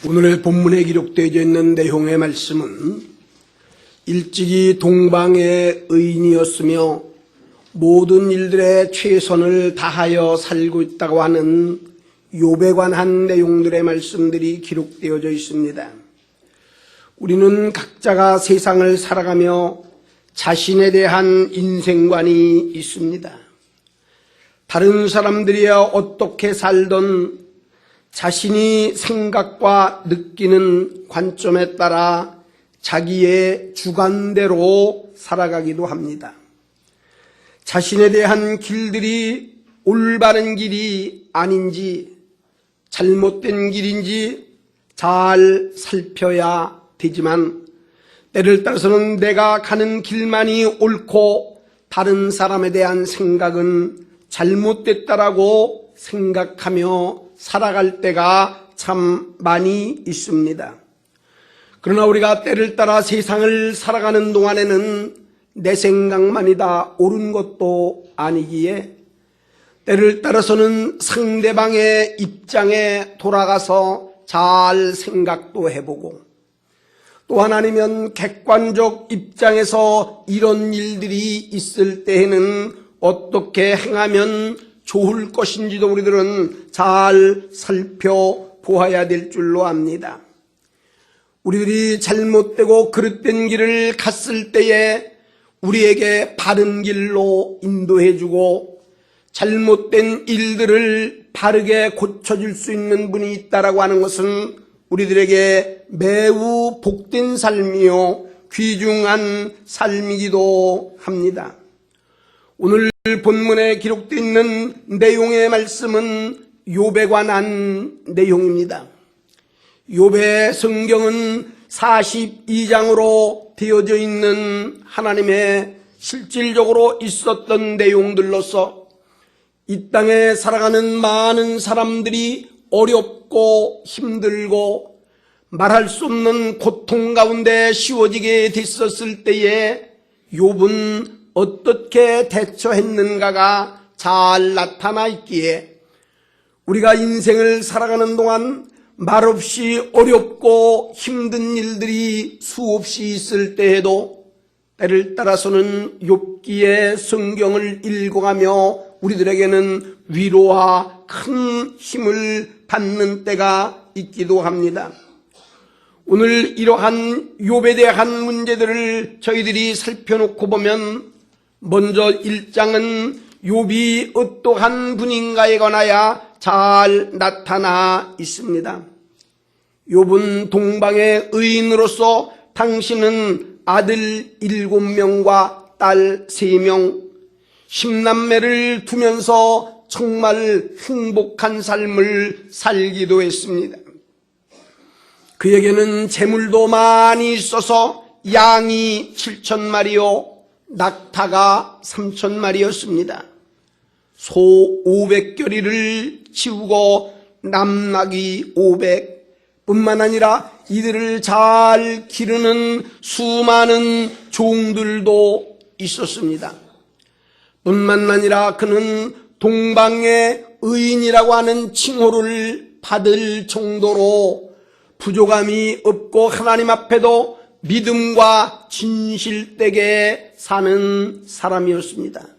오늘의 본문에 기록되어 있는 내용의 말씀은 일찍이 동방의 의인이었으며 모든 일들에 최선을 다하여 살고 있다고 하는 욥에 관한 내용들의 말씀들이 기록되어져 있습니다. 우리는 각자가 세상을 살아가며 자신에 대한 인생관이 있습니다. 다른 사람들이 어떻게 살던 자신이 생각과 느끼는 관점에 따라 자기의 주관대로 살아가기도 합니다. 자신에 대한 길들이 올바른 길이 아닌지 잘못된 길인지 잘 살펴야 되지만 때를 따라서는 내가 가는 길만이 옳고 다른 사람에 대한 생각은 잘못됐다라고 생각하며 살아갈 때가 참 많이 있습니다. 그러나 우리가 때를 따라 세상을 살아가는 동안에는 내 생각만이다 옳은 것도 아니기에 때를 따라서는 상대방의 입장에 돌아가서 잘 생각도 해보고 또 하나님은 객관적 입장에서 이런 일들이 있을 때에는 어떻게 행하면 좋을 것인지도 우리들은 잘 살펴보아야 될 줄로 압니다. 우리들이 잘못되고 그릇된 길을 갔을 때에 우리에게 바른 길로 인도해주고 잘못된 일들을 바르게 고쳐줄 수 있는 분이 있다라고 하는 것은 우리들에게 매우 복된 삶이요 귀중한 삶이기도 합니다. 오늘 본문에 기록되어 있는 내용의 말씀은 욥에 관한 내용입니다. 욥의 성경은 42장으로 되어져 있는 하나님의 실질적으로 있었던 내용들로서 이 땅에 살아가는 많은 사람들이 어렵고 힘들고 말할 수 없는 고통 가운데 씌워지게 됐었을 때에 욥은 어떻게 대처했는가가 잘 나타나 있기에 우리가 인생을 살아가는 동안 말없이 어렵고 힘든 일들이 수없이 있을 때에도 때를 따라서는 욥기의 성경을 읽어가며 우리들에게는 위로와 큰 힘을 받는 때가 있기도 합니다. 오늘 이러한 욥에 대한 문제들을 저희들이 살펴놓고 보면 먼저 1장은 욥이 어떠한 분인가에 관하여 잘 나타나 있습니다. 욥은 동방의 의인으로서 당신은 아들 7명과 딸 3명, 10남매를 두면서 정말 행복한 삶을 살기도 했습니다. 그에게는 재물도 많이 있어서 양이 7,000마리요 낙타가 3,000마리였습니다. 소 500겨리를 치우고 남낙이 500 뿐만 아니라 이들을 잘 기르는 수많은 종들도 있었습니다. 뿐만 아니라 그는 동방의 의인이라고 하는 칭호를 받을 정도로 부족함이 없고 하나님 앞에도 믿음과 진실되게 사는 사람이었습니다.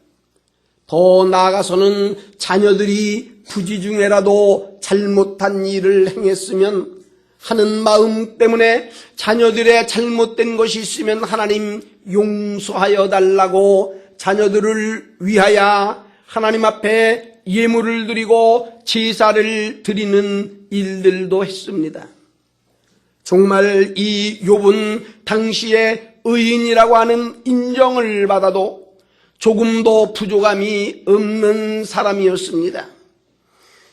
더 나아가서는 자녀들이 부지 중에라도 잘못한 일을 행했으면 하는 마음 때문에 자녀들의 잘못된 것이 있으면 하나님 용서하여 달라고 자녀들을 위하여 하나님 앞에 예물을 드리고 제사를 드리는 일들도 했습니다. 정말 이 욥은 당시에 의인이라고 하는 인정을 받아도 조금도 부족함이 없는 사람이었습니다.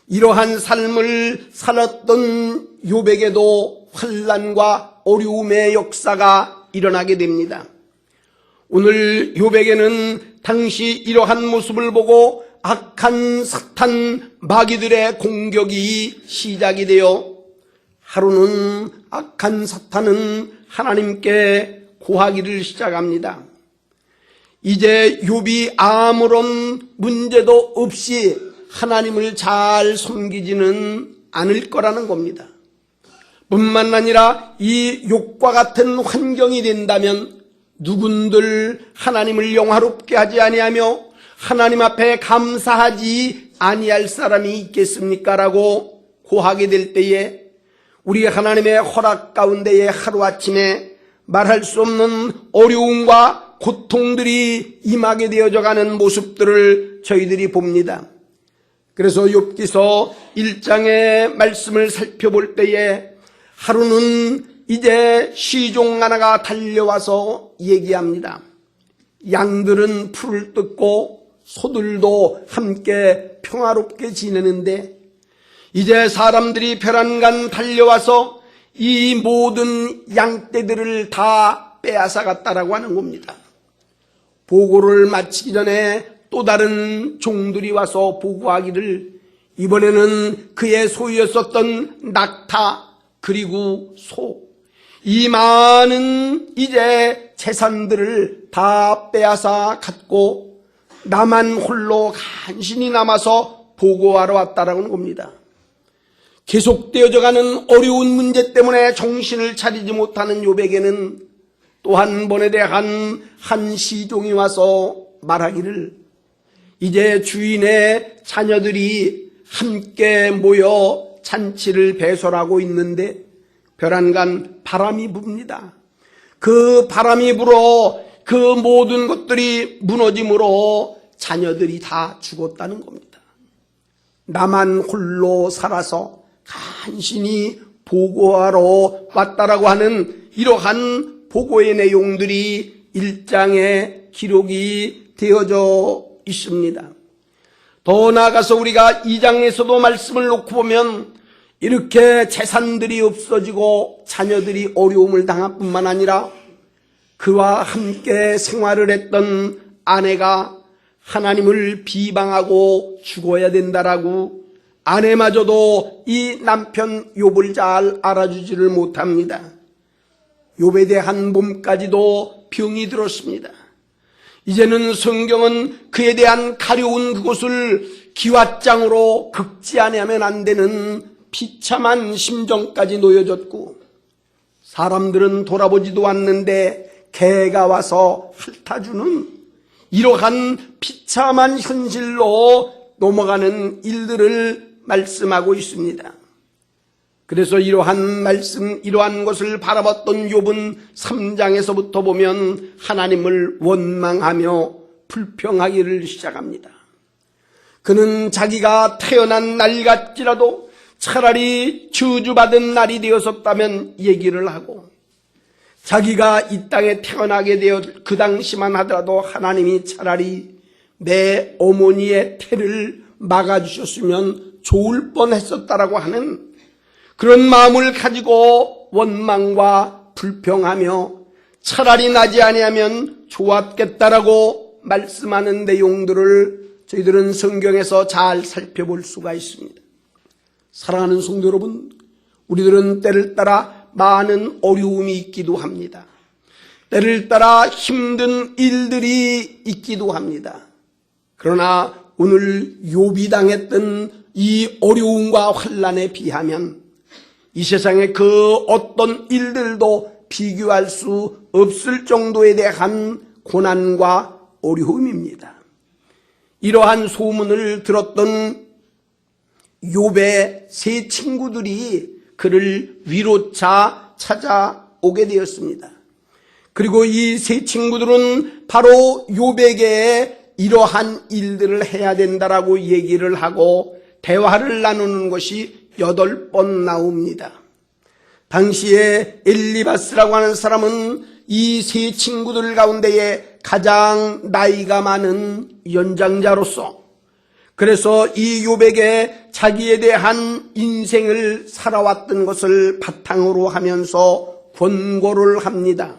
이러한 삶을 살았던 욥에게도 환난과 어려움의 역사가 일어나게 됩니다. 오늘 욥에게는 당시 이러한 모습을 보고 악한 사탄 마귀들의 공격이 시작이 되어 하루는 악한 사탄은 하나님께 고하기를 시작합니다. 이제 욥이 아무런 문제도 없이 하나님을 잘 섬기지는 않을 거라는 겁니다. 뿐만 아니라 이 욥과 같은 환경이 된다면 누군들 하나님을 영화롭게 하지 아니하며 하나님 앞에 감사하지 아니할 사람이 있겠습니까? 라고 고하게 될 때에 우리 하나님의 허락 가운데에 하루아침에 말할 수 없는 어려움과 고통들이 임하게 되어져 가는 모습들을 저희들이 봅니다. 그래서 욥기서 1장의 말씀을 살펴볼 때에 하루는 이제 시종 하나가 달려와서 얘기합니다. 양들은 풀을 뜯고 소들도 함께 평화롭게 지내는데 이제 사람들이 벼랑간 달려와서 이 모든 양떼들을 다 빼앗아 갔다라고 하는 겁니다. 보고를 마치기 전에 또 다른 종들이 와서 보고하기를 이번에는 그의 소유였었던 낙타 그리고 소, 이 많은 이제 재산들을 다 빼앗아 갔고 나만 홀로 간신히 남아서 보고하러 왔다라는 겁니다. 계속되어져 가는 어려운 문제 때문에 정신을 차리지 못하는 욥에게는 또 한 번에 대한 한 시종이 와서 말하기를 이제 주인의 자녀들이 함께 모여 잔치를 배설하고 있는데 벼랑간 바람이 붑니다. 그 바람이 불어 그 모든 것들이 무너짐으로 자녀들이 다 죽었다는 겁니다. 나만 홀로 살아서 간신히 보고하러 왔다라고 하는 이러한 보고의 내용들이 1장에 기록이 되어져 있습니다. 더 나아가서 우리가 2장에서도 말씀을 놓고 보면 이렇게 재산들이 없어지고 자녀들이 어려움을 당할 뿐만 아니라 그와 함께 생활을 했던 아내가 하나님을 비방하고 죽어야 된다라고 아내마저도 이 남편 욥을 잘 알아주지를 못합니다. 욥에 대한 몸까지도 병이 들었습니다. 이제는 성경은 그에 대한 가려운 그것을 기왓장으로 긁지 아니하면 안 되는 비참한 심정까지 놓여졌고 사람들은 돌아보지도 않는데 개가 와서 핥아주는 이러한 비참한 현실로 넘어가는 일들을 말씀하고 있습니다. 그래서 이러한 것을 바라봤던 욥은 3장에서부터 보면 하나님을 원망하며 불평하기를 시작합니다. 그는 자기가 태어난 날 같지라도 차라리 저주받은 날이 되었었다면 얘기를 하고, 자기가 이 땅에 태어나게 되어 그 당시만 하더라도 하나님이 차라리 내 어머니의 태를 막아주셨으면 좋을 뻔했었다라고 하는 그런 마음을 가지고 원망과 불평하며 차라리 나지 아니하면 좋았겠다라고 말씀하는 내용들을 저희들은 성경에서 잘 살펴볼 수가 있습니다. 사랑하는 성도 여러분, 우리들은 때를 따라 많은 어려움이 있기도 합니다. 때를 따라 힘든 일들이 있기도 합니다. 그러나 오늘 욥이 당했던 이 어려움과 환난에 비하면 이 세상의 그 어떤 일들도 비교할 수 없을 정도에 대한 고난과 어려움입니다. 이러한 소문을 들었던 욥의 세 친구들이 그를 위로차 찾아오게 되었습니다. 그리고 이 세 친구들은 바로 욥에게 이러한 일들을 해야 된다라고 얘기를 하고 대화를 나누는 것이 8번 나옵니다. 당시에 엘리바스라고 하는 사람은 이 세 친구들 가운데에 가장 나이가 많은 연장자로서, 그래서 이 욥에게 자기에 대한 인생을 살아왔던 것을 바탕으로 하면서 권고를 합니다.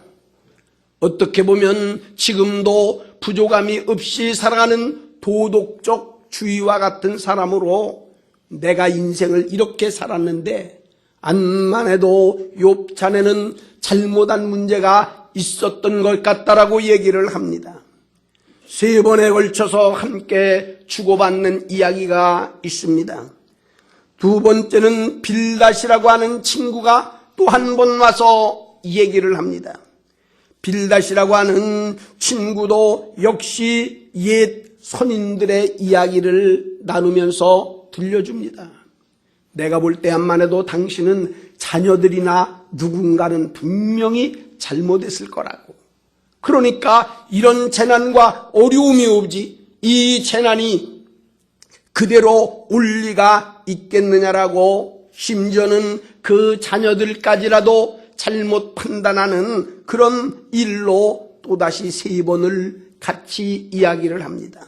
어떻게 보면 지금도 부족함이 없이 살아가는 도덕적 주의와 같은 사람으로 내가 인생을 이렇게 살았는데 암만 해도 욥 자네는 잘못한 문제가 있었던 것 같다라고 얘기를 합니다. 3번에 걸쳐서 함께 주고받는 이야기가 있습니다. 두 번째는 빌닷이라고 하는 친구가 또 한 번 와서 얘기를 합니다. 빌닷이라고 하는 친구도 역시 옛 선인들의 이야기를 나누면서 들려줍니다. 내가 볼 때 암만 해도 당신은 자녀들이나 누군가는 분명히 잘못했을 거라고. 그러니까 이런 재난과 어려움이 오지 이 재난이 그대로 올 리가 있겠느냐라고, 심지어는 그 자녀들까지라도 잘못 판단하는 그런 일로 또다시 3번을 같이 이야기를 합니다.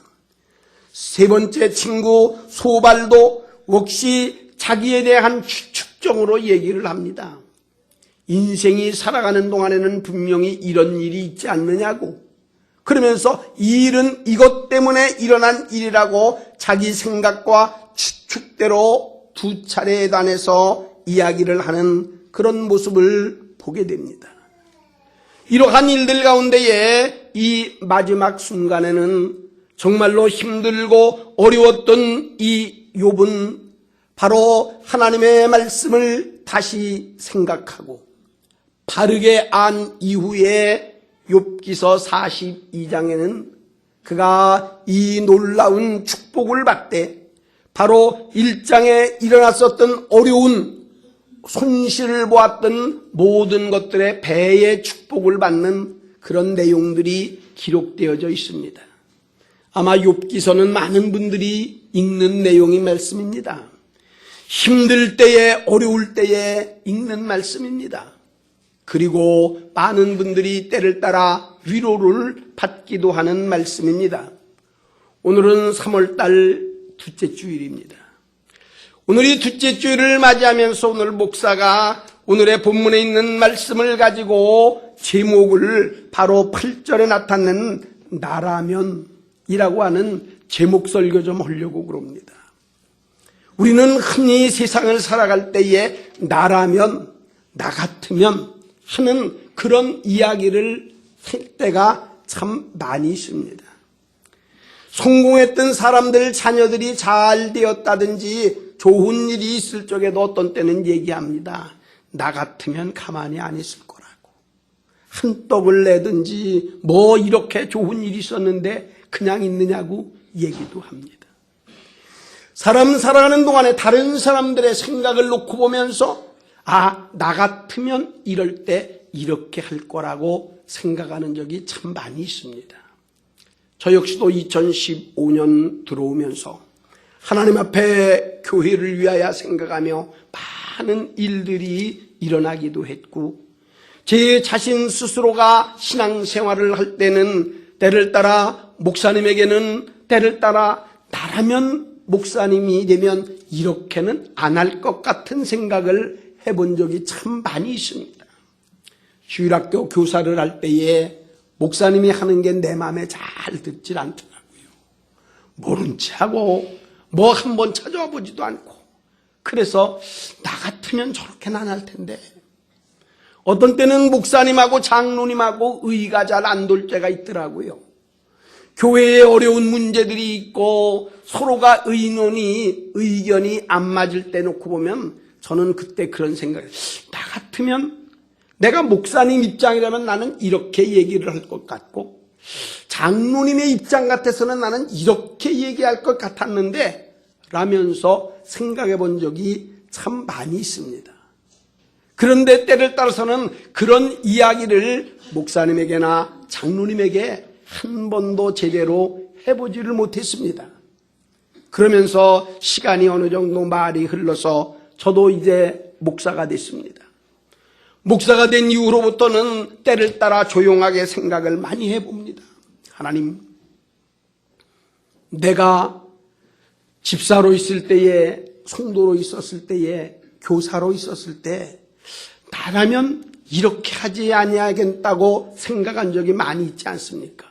세 번째 친구 소발도 역시 자기에 대한 추측적으로 얘기를 합니다. 인생이 살아가는 동안에는 분명히 이런 일이 있지 않느냐고, 그러면서 이 일은 이것 때문에 일어난 일이라고 자기 생각과 추측대로 2차례에 관해서 이야기를 하는 그런 모습을 보게 됩니다. 이러한 일들 가운데에 이 마지막 순간에는 정말로 힘들고 어려웠던 이 욥은 바로 하나님의 말씀을 다시 생각하고 바르게 안 이후에 욥기서 42장에는 그가 이 놀라운 축복을 받되 바로 1장에 일어났었던 어려운 손실을 보았던 모든 것들의 배의 축복을 받는 그런 내용들이 기록되어져 있습니다. 아마 욥기서는 많은 분들이 읽는 내용의 말씀입니다. 힘들 때에, 어려울 때에 읽는 말씀입니다. 그리고 많은 분들이 때를 따라 위로를 받기도 하는 말씀입니다. 오늘은 3월달 둘째 주일입니다. 오늘이 둘째 주일을 맞이하면서 오늘 목사가 오늘의 본문에 있는 말씀을 가지고 제목을 바로 8절에 나타낸 나라면이라고 하는 제목 설교 좀 하려고 그럽니다. 우리는 흔히 세상을 살아갈 때에 나라면, 나 같으면 하는 그런 이야기를 할 때가 참 많이 있습니다. 성공했던 사람들 자녀들이 잘 되었다든지 좋은 일이 있을 적에도 어떤 때는 얘기합니다. 나 같으면 가만히 안 있을 거라고. 한 떡을 내든지 뭐 이렇게 좋은 일이 있었는데 그냥 있느냐고 얘기도 합니다. 사람 살아가는 동안에 다른 사람들의 생각을 놓고 보면서 나 같으면 이럴 때 이렇게 할 거라고 생각하는 적이 참 많이 있습니다. 저 역시도 2015년 들어오면서 하나님 앞에 교회를 위하여 생각하며 많은 일들이 일어나기도 했고, 제 자신 스스로가 신앙생활을 할 때는 때를 따라 목사님에게는 때를 따라 나라면 목사님이 되면 이렇게는 안 할 것 같은 생각을 해본 적이 참 많이 있습니다. 주일학교 교사를 할 때에 목사님이 하는 게 내 마음에 잘 듣질 않더라고요. 모른 체 하고 뭐 한번 찾아와 보지도 않고, 그래서 나 같으면 저렇게는 안 할 텐데, 어떤 때는 목사님하고 장로님하고 의가 잘 안 돌 때가 있더라고요. 교회에 어려운 문제들이 있고 서로가 의견이 안 맞을 때 놓고 보면 저는 그때 그런 생각을, 나 같으면 내가 목사님 입장이라면 나는 이렇게 얘기를 할 것 같고, 장로님의 입장 같아서는 나는 이렇게 얘기할 것 같았는데 라면서 생각해 본 적이 참 많이 있습니다. 그런데 때를 따라서는 그런 이야기를 목사님에게나 장로님에게 한 번도 제대로 해보지를 못했습니다. 그러면서 시간이 어느 정도 말이 흘러서 저도 이제 목사가 됐습니다. 목사가 된 이후로부터는 때를 따라 조용하게 생각을 많이 해봅니다. 하나님, 내가 집사로 있을 때에, 성도로 있었을 때에, 교사로 있었을 때 나라면 이렇게 하지 아니하겠다고 생각한 적이 많이 있지 않습니까?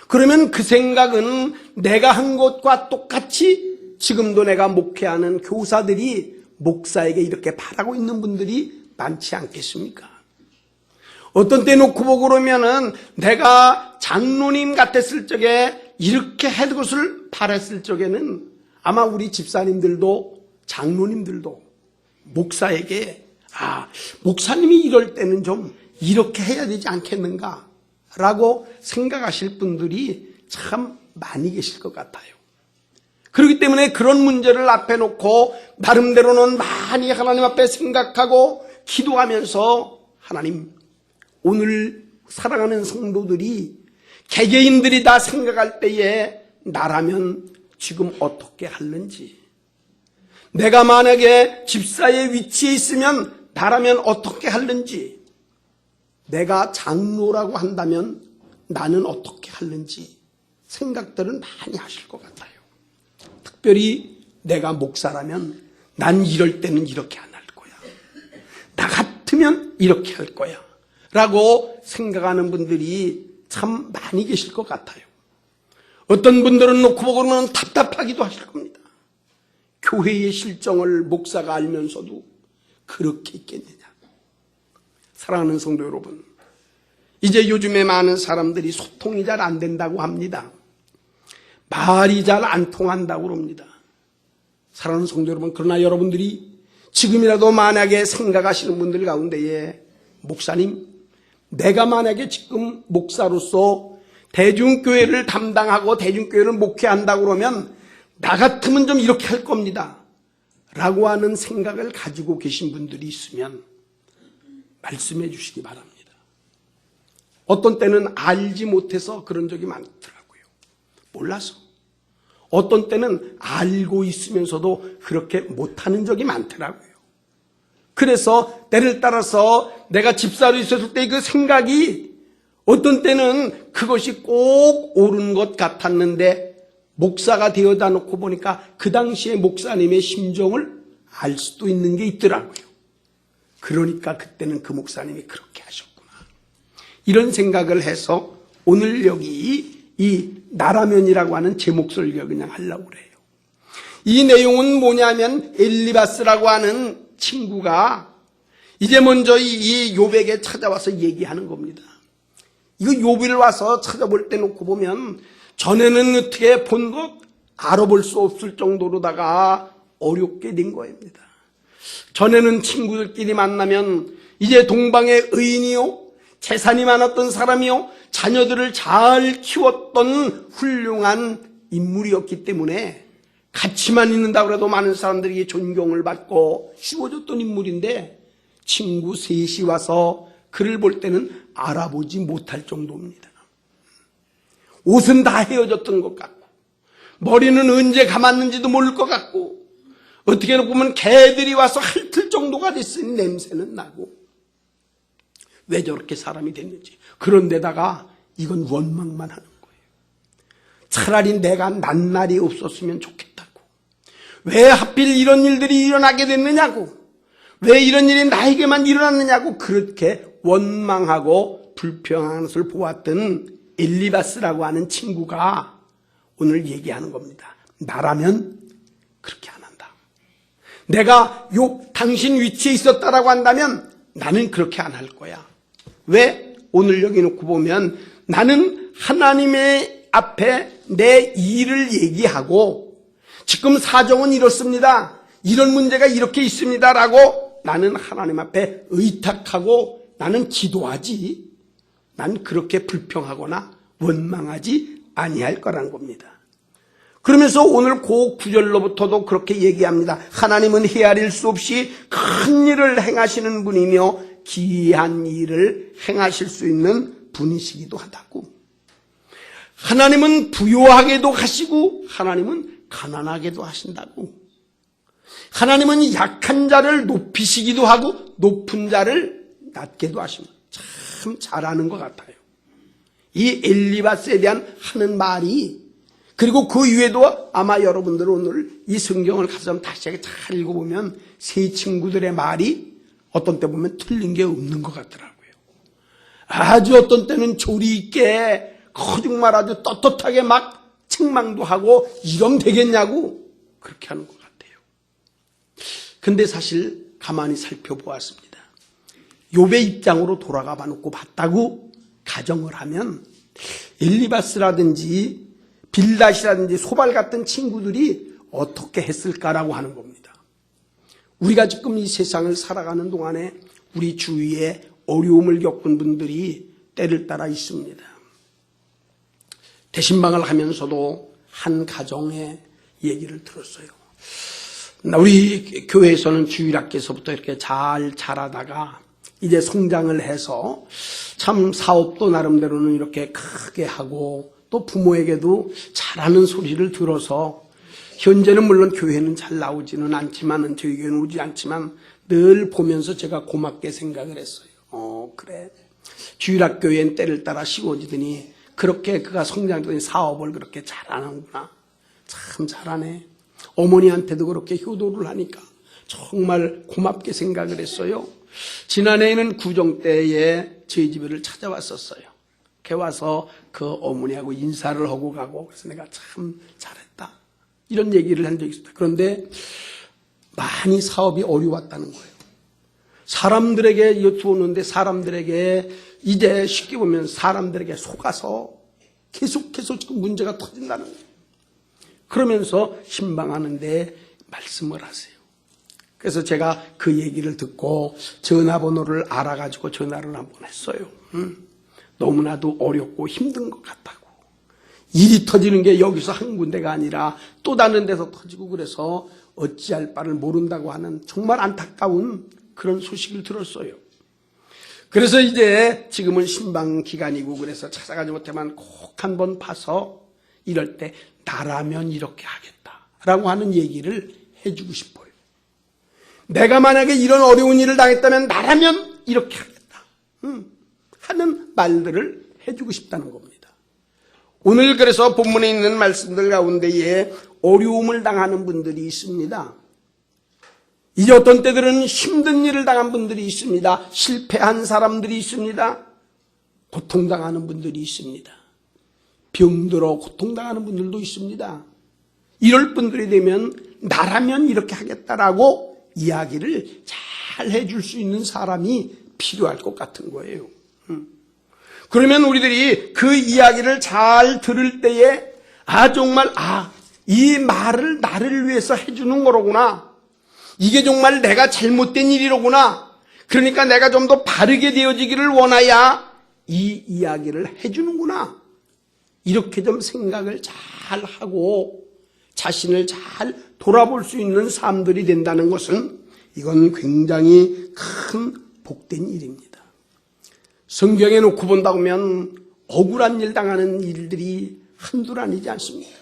그러면 그 생각은 내가 한 것과 똑같이 지금도 내가 목회하는 교사들이 목사에게 이렇게 바라고 있는 분들이 많지 않겠습니까? 어떤 때 놓고 보고 그러면은 내가 장로님 같았을 적에 이렇게 할 것을 바랬을 적에는 아마 우리 집사님들도 장로님들도 목사에게 목사님이 이럴 때는 좀 이렇게 해야 되지 않겠는가 라고 생각하실 분들이 참 많이 계실 것 같아요. 그렇기 때문에 그런 문제를 앞에 놓고 나름대로는 많이 하나님 앞에 생각하고 기도하면서, 하나님, 오늘 사랑하는 성도들이 개개인들이 다 생각할 때에 나라면 지금 어떻게 하는지, 내가 만약에 집사의 위치에 있으면 나라면 어떻게 하는지, 내가 장로라고 한다면 나는 어떻게 하는지 생각들은 많이 하실 것 같아요. 특별히 내가 목사라면 난 이럴 때는 이렇게 안 할 거야, 나 같으면 이렇게 할 거야 라고 생각하는 분들이 참 많이 계실 것 같아요. 어떤 분들은 놓고 보고 그러면 답답하기도 하실 겁니다. 교회의 실정을 목사가 알면서도 그렇게 있겠느냐. 사랑하는 성도 여러분, 이제 요즘에 많은 사람들이 소통이 잘 안 된다고 합니다. 말이 잘 안 통한다고 합니다. 사랑하는 성도 여러분, 그러나 여러분들이 지금이라도 만약에 생각하시는 분들 가운데에, 목사님, 내가 만약에 지금 목사로서 대중교회를 담당하고 대중교회를 목회한다고 그러면 나 같으면 좀 이렇게 할 겁니다 라고 하는 생각을 가지고 계신 분들이 있으면 말씀해 주시기 바랍니다. 어떤 때는 알지 못해서 그런 적이 많더라고요. 몰라서. 어떤 때는 알고 있으면서도 그렇게 못하는 적이 많더라고요. 그래서 때를 따라서 내가 집사로 있었을 때 그 생각이 어떤 때는 그것이 꼭 옳은 것 같았는데 목사가 되어다 놓고 보니까 그 당시에 목사님의 심정을 알 수도 있는 게 있더라고요. 그러니까 그때는 그 목사님이 그렇게 하셨구나, 이런 생각을 해서 오늘 여기 이 나라면이라고 하는 제목 설교 그냥 하려고 그래요. 이 내용은 뭐냐면 엘리바스라고 하는 친구가 이제 먼저 이 욥에게 찾아와서 얘기하는 겁니다. 이거 욥을 와서 찾아볼 때 놓고 보면 전에는 어떻게 본 것 알아볼 수 없을 정도로다가 어렵게 된 겁니다. 전에는 친구들끼리 만나면 이제 동방의 의인이요, 재산이 많았던 사람이요, 자녀들을 잘 키웠던 훌륭한 인물이었기 때문에 가치만 있는다고 해도 많은 사람들에게 존경을 받고 씌워줬던 인물인데, 친구 셋이 와서 그를 볼 때는 알아보지 못할 정도입니다. 옷은 다 헤어졌던 것 같고, 머리는 언제 감았는지도 모를 것 같고, 어떻게 보면 개들이 와서 핥을 정도가 됐으니 냄새는 나고, 왜 저렇게 사람이 됐는지. 그런데다가 이건 원망만 하는 거예요. 차라리 내가 난 날이 없었으면 좋겠다고, 왜 하필 이런 일들이 일어나게 됐느냐고, 왜 이런 일이 나에게만 일어났느냐고 그렇게 원망하고 불평하는 것을 보았던 엘리바스라고 하는 친구가 오늘 얘기하는 겁니다. 나라면 그렇게 안 한다. 내가 당신 위치에 있었다라고 한다면 나는 그렇게 안 할 거야. 왜? 오늘 여기 놓고 보면 나는 하나님의 앞에 내 일을 얘기하고, 지금 사정은 이렇습니다, 이런 문제가 이렇게 있습니다라고 나는 하나님 앞에 의탁하고 나는 기도하지, 난 그렇게 불평하거나 원망하지 아니할 거라는 겁니다. 그러면서 오늘 그 구절로부터도 그렇게 얘기합니다. 하나님은 헤아릴 수 없이 큰 일을 행하시는 분이며 기이한 일을 행하실 수 있는 분이시기도 하다고. 하나님은 부요하게도 하시고 하나님은 가난하게도 하신다고. 하나님은 약한 자를 높이시기도 하고 높은 자를 낮게도 하십니다. 참 잘하는 것 같아요. 이 엘리바스에 대한 하는 말이, 그리고 그 이외에도 아마 여러분들 오늘 이 성경을 가서 다시 잘 읽어보면 세 친구들의 말이 어떤 때 보면 틀린 게 없는 것 같더라고요. 아주 어떤 때는 조리 있게 거짓말 아주 떳떳하게 막 책망도 하고 이러면 되겠냐고 그렇게 하는 것 같아요. 근데 사실 가만히 살펴보았습니다. 욥의 입장으로 돌아가 봐놓고 봤다고 가정을 하면 엘리바스라든지 빌닷이라든지 소발 같은 친구들이 어떻게 했을까라고 하는 겁니다. 우리가 지금 이 세상을 살아가는 동안에 우리 주위에 어려움을 겪은 분들이 때를 따라 있습니다. 대신방을 하면서도 한 가정의 얘기를 들었어요. 우리 교회에서는 주일학교에서부터 이렇게 잘 자라다가 이제 성장을 해서 참 사업도 나름대로는 이렇게 크게 하고 또 부모에게도 잘하는 소리를 들어서 현재는 물론 교회는 잘 나오지는 않지만, 저희 교회는 오지 않지만 늘 보면서 제가 고맙게 생각을 했어요. 그래, 주일학교엔 때를 따라 씌워지더니 그렇게 그가 성장되더니 사업을 그렇게 잘하는구나, 참 잘하네. 어머니한테도 그렇게 효도를 하니까 정말 고맙게 생각을 했어요. 지난해에는 구정 때에 저희 집을 찾아왔었어요. 걔 와서 그 어머니하고 인사를 하고 가고, 그래서 내가 참 잘했다 이런 얘기를 한 적이 있었다. 그런데 많이 사업이 어려웠다는 거예요. 사람들에게 여쭈었는데 사람들에게 이제 쉽게 보면 사람들에게 속아서 계속해서 지금 문제가 터진다는 거예요. 그러면서 신방하는데 말씀을 하세요. 그래서 제가 그 얘기를 듣고 전화번호를 알아가지고 전화를 한번 했어요. 너무나도 어렵고 힘든 것 같다고. 일이 터지는 게 여기서 한 군데가 아니라 또 다른 데서 터지고 그래서 어찌할 바를 모른다고 하는 정말 안타까운 그런 소식을 들었어요. 그래서 이제 지금은 신방 기간이고 그래서 찾아가지 못하면 꼭 한번 봐서 이럴 때 나라면 이렇게 하겠다라고 하는 얘기를 해주고 싶어요. 내가 만약에 이런 어려운 일을 당했다면 나라면 이렇게 하겠다 하는 말들을 해주고 싶다는 겁니다. 오늘 그래서 본문에 있는 말씀들 가운데에 어려움을 당하는 분들이 있습니다. 이제 어떤 때들은 힘든 일을 당한 분들이 있습니다. 실패한 사람들이 있습니다. 고통당하는 분들이 있습니다. 병들어 고통당하는 분들도 있습니다. 이럴 분들이 되면 나라면 이렇게 하겠다라고 이야기를 잘 해줄 수 있는 사람이 필요할 것 같은 거예요. 그러면 우리들이 그 이야기를 잘 들을 때에 정말 이 말을 나를 위해서 해주는 거로구나. 이게 정말 내가 잘못된 일이로구나. 그러니까 내가 좀 더 바르게 되어지기를 원해야 이 이야기를 해주는구나. 이렇게 좀 생각을 잘 하고 자신을 잘 돌아볼 수 있는 삶들이 된다는 것은 이건 굉장히 큰 복된 일입니다. 성경에 놓고 본다고 하면 억울한 일 당하는 일들이 한둘 아니지 않습니까?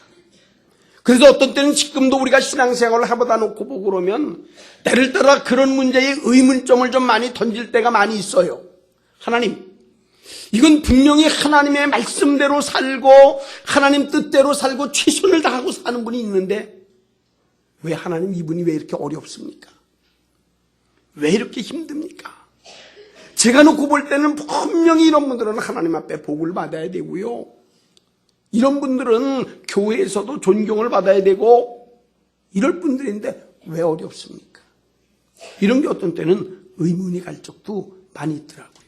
그래서 어떤 때는 지금도 우리가 신앙생활을 해보다 놓고 보고 그러면 때를 따라 그런 문제에 의문점을 좀 많이 던질 때가 많이 있어요. 하나님, 이건 분명히 하나님의 말씀대로 살고 하나님 뜻대로 살고 최선을 다하고 사는 분이 있는데 왜 하나님 이분이 왜 이렇게 어렵습니까? 왜 이렇게 힘듭니까? 제가 놓고 볼 때는 분명히 이런 분들은 하나님 앞에 복을 받아야 되고요. 이런 분들은 교회에서도 존경을 받아야 되고 이럴 분들인데 왜 어렵습니까? 이런 게 어떤 때는 의문이 갈 적도 많이 있더라고요.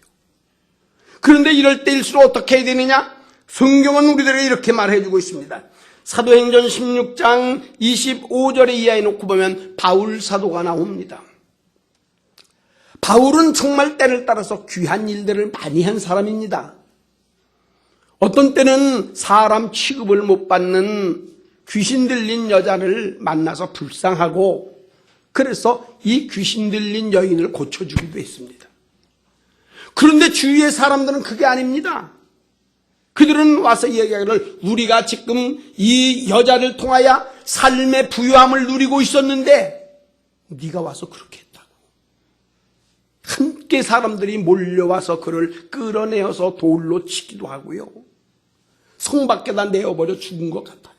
그런데 이럴 때일수록 어떻게 해야 되느냐? 성경은 우리들에게 이렇게 말해주고 있습니다. 사도행전 16장 25절에 이하에 놓고 보면 바울 사도가 나옵니다. 바울은 정말 때를 따라서 귀한 일들을 많이 한 사람입니다. 어떤 때는 사람 취급을 못 받는 귀신 들린 여자를 만나서 불쌍하고 그래서 이 귀신 들린 여인을 고쳐주기도 했습니다. 그런데 주위의 사람들은 그게 아닙니다. 그들은 와서 이야기하기를 우리가 지금 이 여자를 통하여 삶의 부유함을 누리고 있었는데 네가 와서 그렇게 했다고. 함께 사람들이 몰려와서 그를 끌어내어서 돌로 치기도 하고요. 성 밖에다 내어버려 죽은 것 같아요.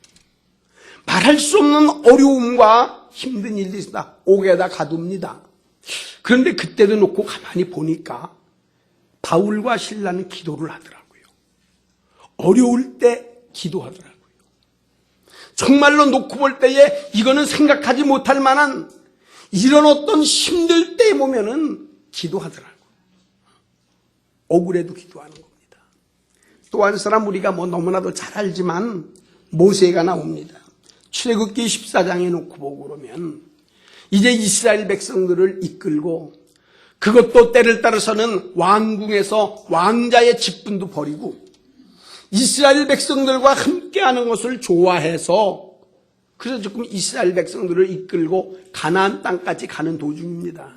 말할 수 없는 어려움과 힘든 일이 있다. 옥에다 가둡니다. 그런데 그때도 놓고 가만히 보니까 바울과 실라는 기도를 하더라고요. 어려울 때 기도하더라고요. 정말로 놓고 볼 때에 이거는 생각하지 못할 만한 이런 어떤 힘들 때 보면은 기도하더라고요. 억울해도 기도하는 겁니다. 또 한 사람 우리가 너무나도 잘 알지만 모세가 나옵니다. 출애굽기 14장에 놓고 보고 그러면 이제 이스라엘 백성들을 이끌고 그것도 때를 따라서는 왕궁에서 왕자의 직분도 버리고 이스라엘 백성들과 함께하는 것을 좋아해서 그래서 조금 이스라엘 백성들을 이끌고 가나안 땅까지 가는 도중입니다.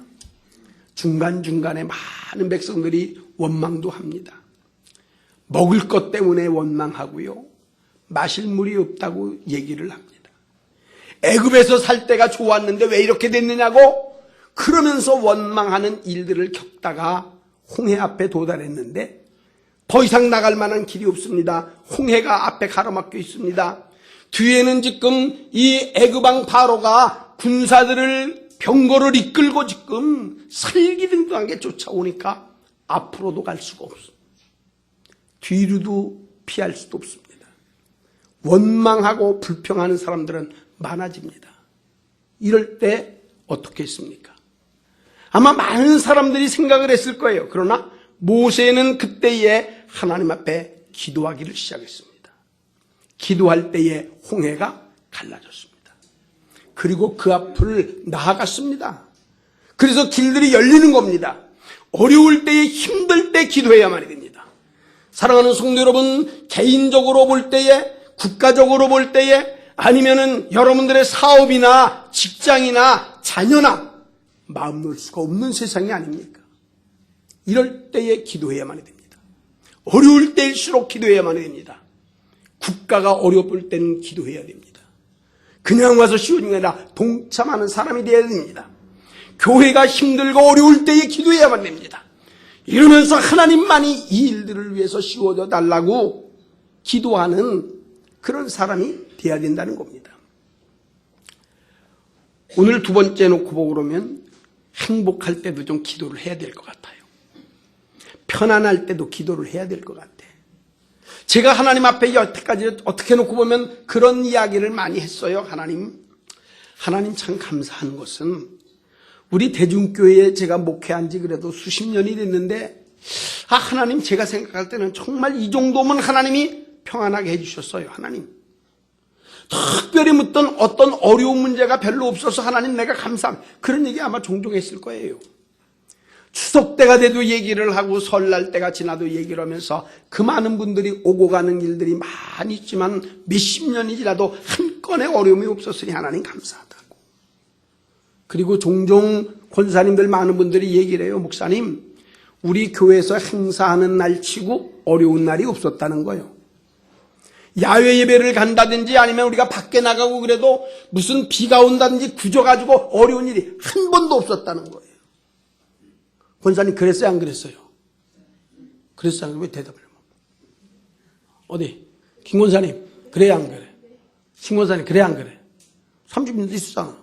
중간중간에 많은 백성들이 원망도 합니다. 먹을 것 때문에 원망하고요. 마실 물이 없다고 얘기를 합니다. 애굽에서 살 때가 좋았는데 왜 이렇게 됐느냐고 그러면서 원망하는 일들을 겪다가 홍해 앞에 도달했는데 더 이상 나갈 만한 길이 없습니다. 홍해가 앞에 가로막혀 있습니다. 뒤에는 지금 이 애굽 왕 바로가 군사들을 병거를 이끌고 지금 살기등등하게 쫓아오니까 앞으로도 갈 수가 없습니다. 뒤로도 피할 수도 없습니다. 원망하고 불평하는 사람들은 많아집니다. 이럴 때 어떻게 했습니까? 아마 많은 사람들이 생각을 했을 거예요. 그러나 모세는 그때에 하나님 앞에 기도하기를 시작했습니다. 기도할 때에 홍해가 갈라졌습니다. 그리고 그 앞을 나아갔습니다. 그래서 길들이 열리는 겁니다. 어려울 때에 힘들 때 기도해야만이 됩니다. 사랑하는 성도 여러분, 개인적으로 볼 때에 국가적으로 볼 때에 아니면은 여러분들의 사업이나 직장이나 자녀나 마음 놓을 수가 없는 세상이 아닙니까? 이럴 때에 기도해야만 됩니다. 어려울 때일수록 기도해야만 됩니다. 국가가 어려울 때는 기도해야 됩니다. 그냥 와서 쉬운 게 아니라 동참하는 사람이 되어야 됩니다. 교회가 힘들고 어려울 때에 기도해야만 됩니다. 이러면서 하나님만이 이 일들을 위해서 씌워줘 달라고 기도하는 그런 사람이 되어야 된다는 겁니다. 오늘 두 번째 놓고 보고 그러면 행복할 때도 좀 기도를 해야 될 것 같아요. 편안할 때도 기도를 해야 될 것 같아. 제가 하나님 앞에 여태까지 어떻게 놓고 보면 그런 이야기를 많이 했어요. 하나님 참 감사한 것은 우리 대중교회에 제가 목회한 지 그래도 수십 년이 됐는데 하나님 제가 생각할 때는 정말 이 정도면 하나님이 평안하게 해주셨어요. 하나님 특별히 묻던 어떤 어려운 문제가 별로 없어서 하나님 내가 감사합니다. 그런 얘기 아마 종종 했을 거예요. 추석 때가 돼도 얘기를 하고 설날 때가 지나도 얘기를 하면서 그 많은 분들이 오고 가는 일들이 많이 있지만 몇십 년이 지나도 한 건의 어려움이 없었으니 하나님 감사하다고. 그리고 종종 권사님들 많은 분들이 얘기를 해요. 목사님, 우리 교회에서 행사하는 날 치고 어려운 날이 없었다는 거예요. 야외 예배를 간다든지 아니면 우리가 밖에 나가고 그래도 무슨 비가 온다든지 구져가지고 어려운 일이 한 번도 없었다는 거예요. 권사님 그랬어요 안 그랬어요? 그랬어요? 왜 대답을 못? 어디? 김 권사님 그래 안 그래? 신 권사님 그래 안 그래? 30년 있었잖아.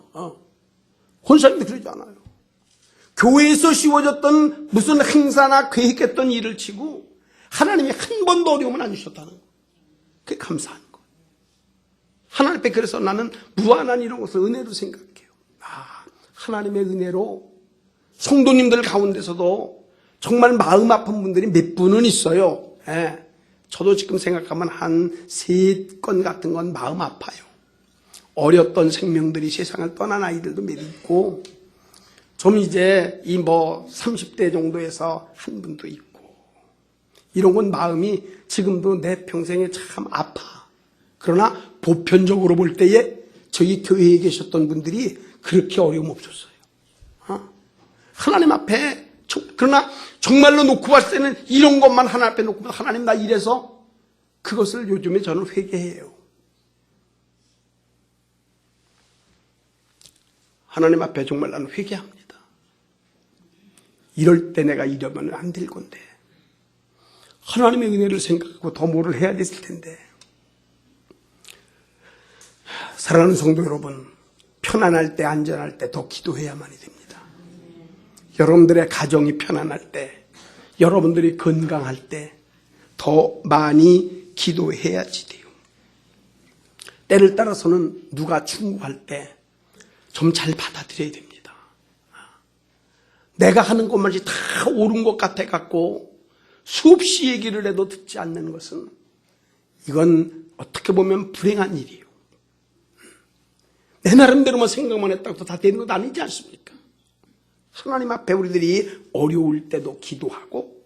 권사님도 그러지 않아요. 교회에서 씌워졌던 무슨 행사나 계획했던 일을 치고 하나님이 한 번도 어려움을 안 주셨다는 거예요. 그게 감사한 거예요. 하나님 앞에 그래서 나는 무한한 이런 것을 은혜로 생각해요. 하나님의 은혜로 성도님들 가운데서도 정말 마음 아픈 분들이 몇 분은 있어요. 저도 지금 생각하면 한 3건 같은 건 마음 아파요. 어렸던 생명들이 세상을 떠난 아이들도 몇 있고, 좀 이제 30대 정도에서 한 분도 있고, 이런 건 마음이 지금도 내 평생에 참 아파. 그러나 보편적으로 볼 때에 저희 교회에 계셨던 분들이 그렇게 어려움 없었어요. 하나님 앞에, 그러나 정말로 놓고 봤을 때는 이런 것만 하나님 앞에 놓고 하나님 나 이래서 그것을 요즘에 저는 회개해요. 하나님 앞에 정말 나는 회개합니다. 이럴 때 내가 이러면 안 될 건데. 하나님의 은혜를 생각하고 더 뭐를 해야 됐을 텐데. 사랑하는 성도 여러분, 편안할 때, 안전할 때 더 기도해야만이 됩니다. 여러분들의 가정이 편안할 때, 여러분들이 건강할 때 더 많이 기도해야지 돼요. 때를 따라서는 누가 충고할 때 좀 잘 받아들여야 됩니다. 내가 하는 것만이 다 옳은 것 같아 갖고 수없이 얘기를 해도 듣지 않는 것은 이건 어떻게 보면 불행한 일이에요. 내 나름대로만 생각만 했다고 다 되는 것 아니지 않습니까? 하나님 앞에 우리들이 어려울 때도 기도하고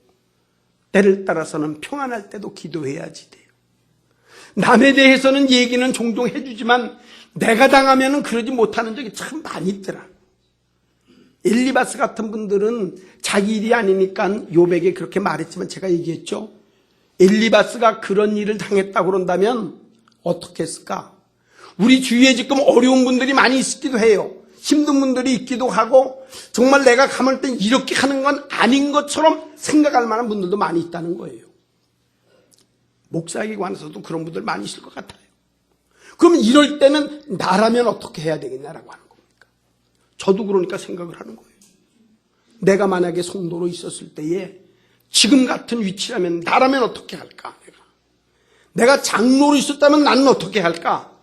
때를 따라서는 평안할 때도 기도해야지 돼요. 남에 대해서는 얘기는 종종 해주지만 내가 당하면 그러지 못하는 적이 참 많이 있더라. 엘리바스 같은 분들은 자기 일이 아니니까 욥에게 그렇게 말했지만 제가 얘기했죠. 엘리바스가 그런 일을 당했다고 그런다면 어떻게 했을까? 우리 주위에 지금 어려운 분들이 많이 있기도 해요. 힘든 분들이 있기도 하고 정말 내가 가만히 때 이렇게 하는 건 아닌 것처럼 생각할 만한 분들도 많이 있다는 거예요. 목사에게 관해서도 그런 분들 많이 있을 것 같아요. 그럼 이럴 때는 나라면 어떻게 해야 되겠냐라고 하는 겁니까? 저도 그러니까 생각을 하는 거예요. 내가 만약에 성도로 있었을 때에 지금 같은 위치라면 나라면 어떻게 할까? 내가 장로로 있었다면 나는 어떻게 할까?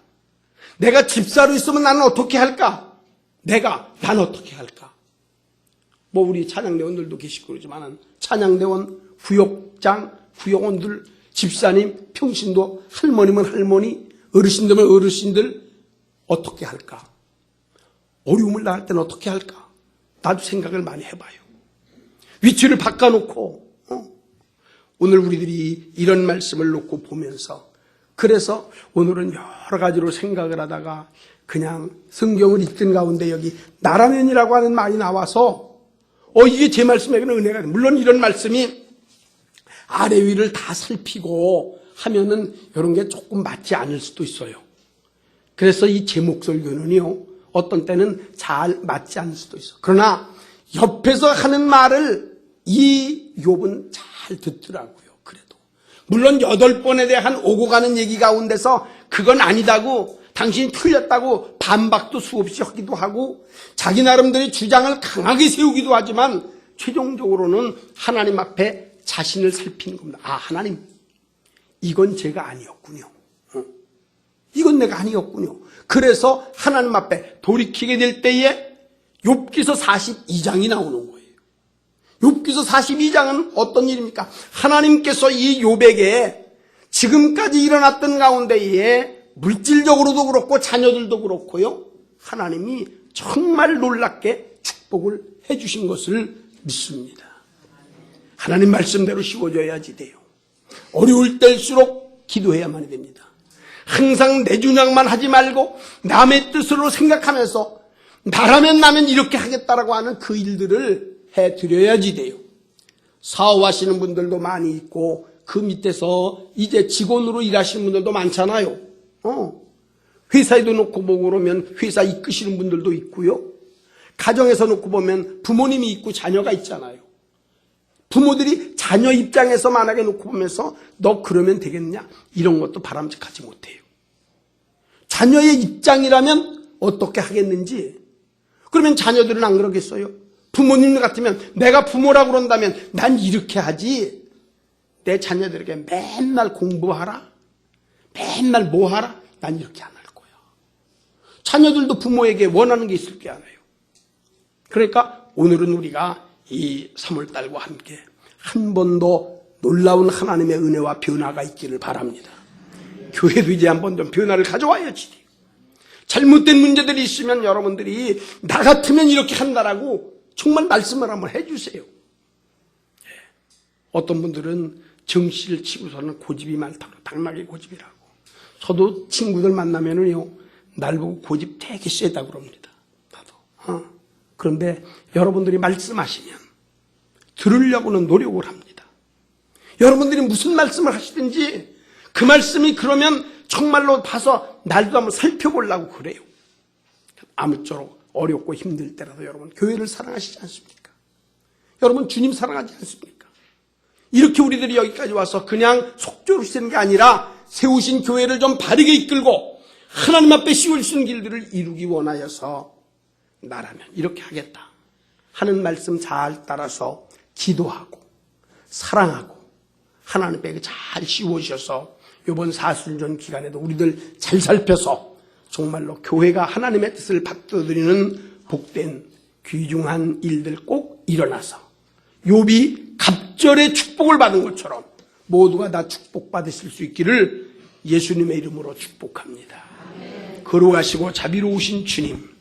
내가 집사로 있으면 나는 어떻게 할까? 난 어떻게 할까? 우리 찬양대원들도 계시고 그러지만은 찬양대원, 후역장, 후역원들, 집사님, 평신도, 할머니면 할머니, 어르신들은 어르신들 어떻게 할까? 어려움을 당할 때는 어떻게 할까? 나도 생각을 많이 해봐요. 위치를 바꿔놓고 오늘 우리들이 이런 말씀을 놓고 보면서 그래서 오늘은 여러 가지로 생각을 하다가 그냥 성경을 읽던 가운데 여기 나라면이라고 하는 말이 나와서 이게 제 말씀에게는 은혜가 돼요. 물론 이런 말씀이 아래 위를 다 살피고 하면은 이런 게 조금 맞지 않을 수도 있어요. 그래서 이 제목 설교는요, 어떤 때는 잘 맞지 않을 수도 있어. 그러나 옆에서 하는 말을 이 욥은 잘 듣더라고요. 그래도 물론 8번에 대한 오고 가는 얘기 가운데서 그건 아니다고 당신이 틀렸다고 반박도 수없이 하기도 하고 자기 나름대로 주장을 강하게 세우기도 하지만 최종적으로는 하나님 앞에 자신을 살피는 겁니다. 하나님, 이건 제가 아니었군요. 이건 내가 아니었군요. 그래서 하나님 앞에 돌이키게 될 때에 욥기서 42장이 나오는 거예요. 욥기서 42장은 어떤 일입니까? 하나님께서 이 욥에게 지금까지 일어났던 가운데에 물질적으로도 그렇고 자녀들도 그렇고요, 하나님이 정말 놀랍게 축복을 해주신 것을 믿습니다. 하나님 말씀대로 쉬워져야지 돼요. 어려울 때일수록 기도해야만 됩니다. 항상 내 주장만 하지 말고 남의 뜻으로 생각하면서 나라면 이렇게 하겠다라고 하는 그 일들을 해드려야지 돼요. 사업하시는 분들도 많이 있고 그 밑에서 이제 직원으로 일하시는 분들도 많잖아요. 회사에도 놓고 보고 그러면 회사 이끄시는 분들도 있고요. 가정에서 놓고 보면 부모님이 있고 자녀가 있잖아요. 부모들이 자녀 입장에서 만약에 놓고 보면서 너 그러면 되겠냐? 이런 것도 바람직하지 못해요. 자녀의 입장이라면 어떻게 하겠는지. 그러면 자녀들은 안 그러겠어요? 부모님 같으면 내가 부모라고 그런다면 난 이렇게 하지. 내 자녀들에게 맨날 공부하라. 맨날 뭐 하라. 난 이렇게 안 할 거야. 자녀들도 부모에게 원하는 게 있을 게 아니에요. 그러니까 오늘은 우리가 이 3월달과 함께 한 번 더 놀라운 하나님의 은혜와 변화가 있기를 바랍니다. 교회도 이제 한 번 좀 변화를 가져와야지. 잘못된 문제들이 있으면 여러분들이 나 같으면 이렇게 한다라고 정말 말씀을 한번 해주세요. 어떤 분들은 정씨를 치고서는 고집이 많다고 당나귀 고집이라고. 저도 친구들 만나면은요 날 보고 고집 되게 세다고 그럽니다. 나도. 그런데 여러분들이 말씀하시면 들으려고는 노력을 합니다. 여러분들이 무슨 말씀을 하시든지 그 말씀이 그러면 정말로 봐서 날도 한번 살펴보려고 그래요. 아무쪼록 어렵고 힘들 때라도 여러분 교회를 사랑하시지 않습니까? 여러분 주님 사랑하지 않습니까? 이렇게 우리들이 여기까지 와서 그냥 속죄로 쓰는 게 아니라 세우신 교회를 좀 바르게 이끌고 하나님 앞에 씌우시는 길들을 이루기 원하여서 나라면 이렇게 하겠다 하는 말씀 잘 따라서 기도하고 사랑하고 하나님께 잘 씌워주셔서 이번 사순절 기간에도 우리들 잘 살펴서 정말로 교회가 하나님의 뜻을 받들어드리는 복된 귀중한 일들 꼭 일어나서 욥이 갑절의 축복을 받은 것처럼 모두가 다 축복받으실 수 있기를 예수님의 이름으로 축복합니다. 거룩하시고 자비로우신 주님,